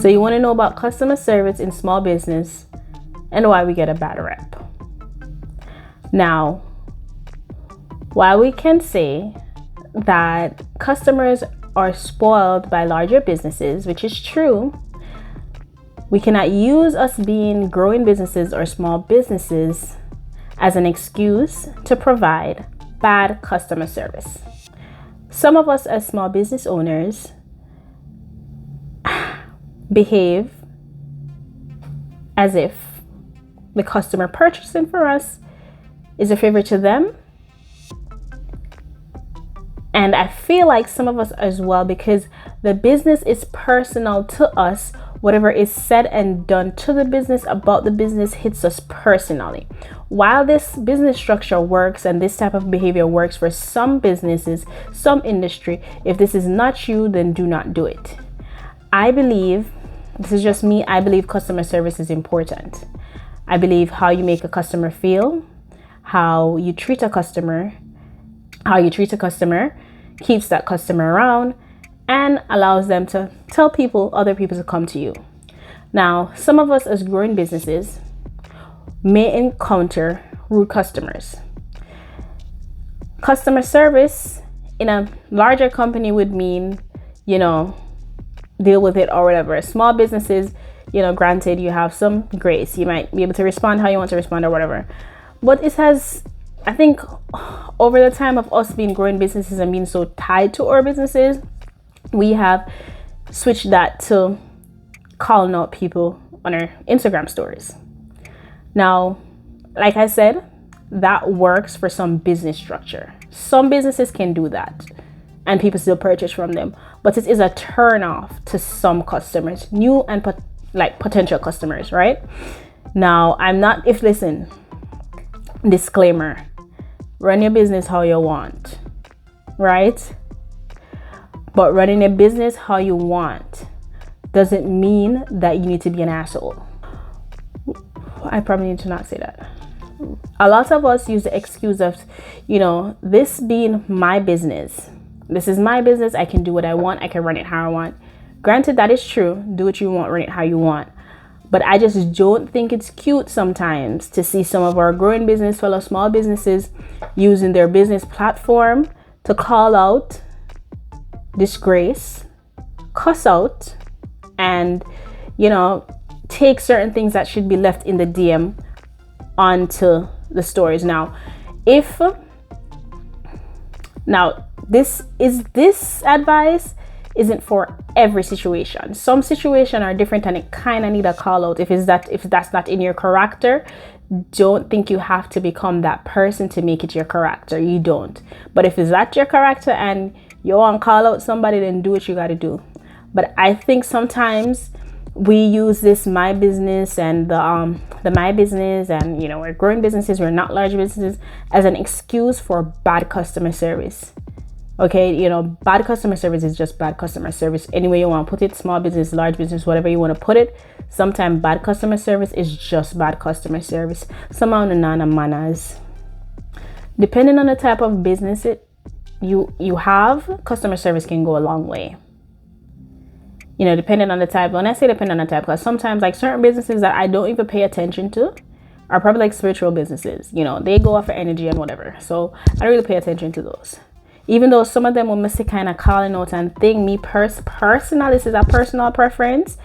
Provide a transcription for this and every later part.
So you want to know about customer service in small business and why we get a bad rep. Now, while we can say that customers are spoiled by larger businesses, which is true, we cannot use us being growing businesses or small businesses as an excuse to provide bad customer service. Some of us as small business owners behave as if the customer purchasing for us is a favor to them. And I feel like some of us as well, because the business is personal to us, whatever is said and done to the business about the business hits us personally. While this business structure works and this type of behavior works for some businesses, some industry, if this is not you, then do not do it. I believe, this is just me, I believe customer service is important. I believe how you make a customer feel, how you treat a customer, keeps that customer around and allows them to tell other people to come to you. Now, some of us as growing businesses may encounter rude customers. Customer service in a larger company would mean, deal with it or whatever. Small businesses, granted, you have some grace. You might be able to respond how you want to respond or whatever. But it has, I think, over the time of us being growing businesses and being so tied to our businesses, we have switched that to calling out people on our Instagram stories. Now, like I said, that works for some business structure. Some businesses can do that and people still purchase from them, but it is a turn off to some customers, new and potential customers, right? Now, disclaimer, run your business how you want, right? But running a business how you want doesn't mean that you need to be an asshole. I probably need to not say that. A lot of us use the excuse of, this being my business. This is my business. I can do what I want. I can run it how I want. Granted, that is true. Do what you want, run it how you want. But I just don't think it's cute sometimes to see some of our growing business, fellow small businesses, using their business platform to call out, disgrace, cuss out, and, take certain things that should be left in the DM onto the stories. Now, this advice isn't for every situation. Some situations are different and it kind of need a call out. If that's not in your character, don't think you have to become that person to make it your character. You don't. But if it's not your character and you want to call out somebody, then do what you got to do. But I think sometimes we use this my business and the my business and we're growing businesses, we're not large businesses, as an excuse for bad customer service. Okay, bad customer service is just bad customer service. Any way you want to put it, small business, large business, whatever you want to put it. Sometimes bad customer service is just bad customer service. Some amount of manners. Depending on the type of business you have, customer service can go a long way. Depending on the type. When I say depending on the type, because sometimes certain businesses that I don't even pay attention to are probably spiritual businesses. They go off for energy and whatever. So I don't really pay attention to those. Even though some of them will miss it kind of calling out and thing. Me personal, this is a personal preference.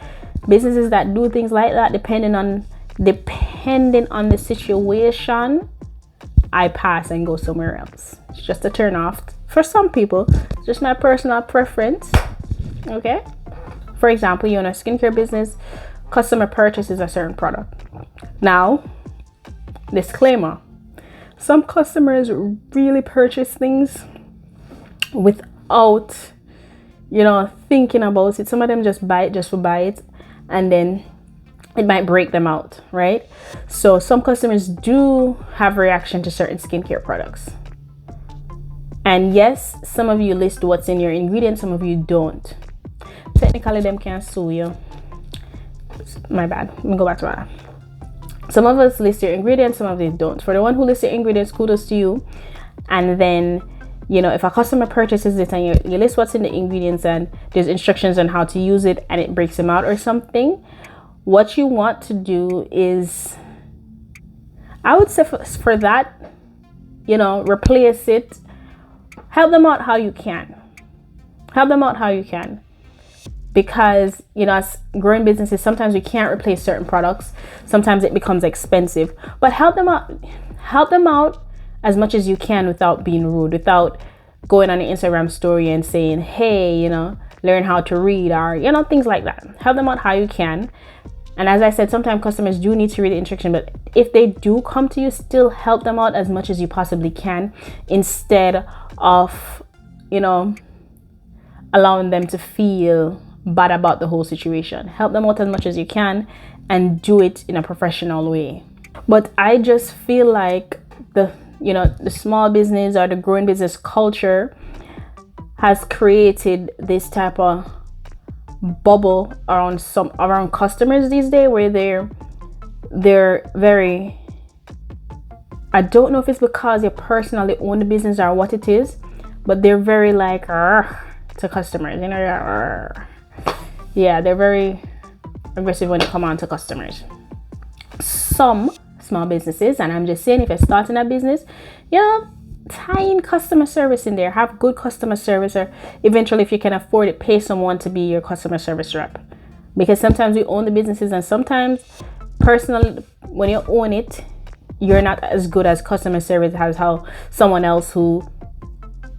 Businesses that do things like that, depending on the situation, I pass and go somewhere else. It's just a turn off for some people. It's just my personal preference. Okay. For example, you're in a skincare business, customer purchases a certain product. Now, disclaimer, some customers really purchase things without, thinking about it. Some of them just buy it just for buy it, and then it might break them out, right? So some customers do have reaction to certain skincare products. And yes, some of you list what's in your ingredients, some of you don't. Technically, them can't sue you. My bad. Let me go back to that. Some of us list your ingredients, some of them don't. For the one who lists your ingredients, kudos to you. And then, You know, if a customer purchases it and you list what's in the ingredients and there's instructions on how to use it and it breaks them out or something, what you want to do is, I would say for that, you know, replace it. Help them out how you can. Help them out how you can. Because, you know, as growing businesses, sometimes we can't replace certain products. Sometimes it becomes expensive. But help them out. Help them out as much as you can without being rude, without going on an Instagram story and saying, hey, you know, learn how to read, or, you know, things like that. Help them out how you can. And as I said, sometimes customers do need to read the instruction, but if they do come to you, still help them out as much as you possibly can, instead of, you know, allowing them to feel bad about the whole situation. Help them out as much as you can and do it in a professional way. But I just feel like the small business or the growing business culture has created this type of bubble around customers these days, where they're very, I don't know if it's because they personally own the business or what it is, but they're very like to customers, you know. Yeah, they're very aggressive when they come on to customers. Some small businesses, and I'm just saying, if you're starting a business, yeah, tie in customer service in there. Have good customer service, or eventually, if you can afford it, pay someone to be your customer service rep. Because sometimes we own the businesses, and sometimes personally, when you own it, you're not as good as customer service as how someone else who,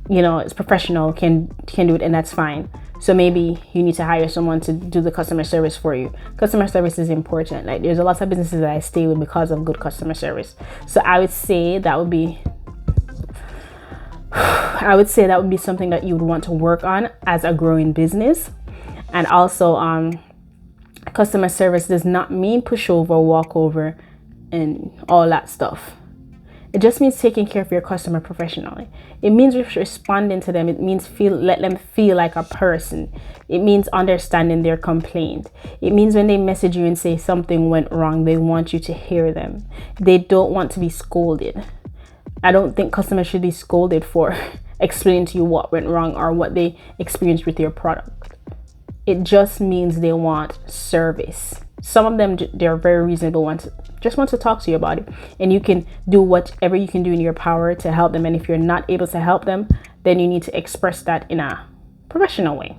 you know, is professional can do it, and that's fine. So maybe you need to hire someone to do the customer service for you. Customer service is important. Like, there's a lot of businesses that I stay with because of good customer service. So I would say that would be something that you would want to work on as a growing business. And also, customer service does not mean pushover, walkover, and all that stuff. It just means taking care of your customer professionally. It means responding to them. It means let them feel like a person. It means understanding their complaint. It means when they message you and say something went wrong, they want you to hear them. They don't want to be scolded. I don't think customers should be scolded for explaining to you what went wrong or what they experienced with your product. It just means they want service. Some of them, they're very reasonable, just want to talk to you about it, and you can do whatever you can do in your power to help them. And if you're not able to help them, then you need to express that in a professional way.